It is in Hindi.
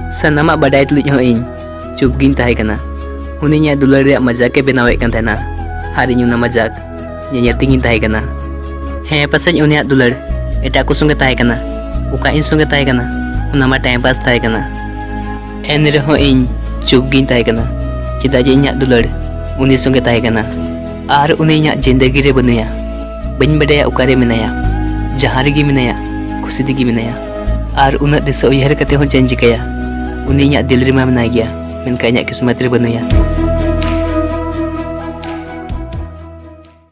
Sanama badai tulit ho ing चुप गिन ताहे कना उनी दुलार रे मजाक के बनावे कन थाना हारि नुना मजाक ये तिंगिन ताहे कना हे पासे उनी दुलार एटा को संगे ताहे कना उका इन संगे ताहे कना उना मा टाइम पास ताहे कना एन रे हो इन चुप गिन ताहे कना चिदा जे इन्या दुलार उनी संगे ताहे कना आर उनी इन्या जिंदगी रे बनुया बन बडया उकारे मिनाया जहां रे गी मिनाया खुशी दिगी मिनाया आर उना दिस उयहर कते हो चेंज कया उनी इन्या दिल रे मा मिनाय गया मेनका इन्या किस्मत रे बनुया।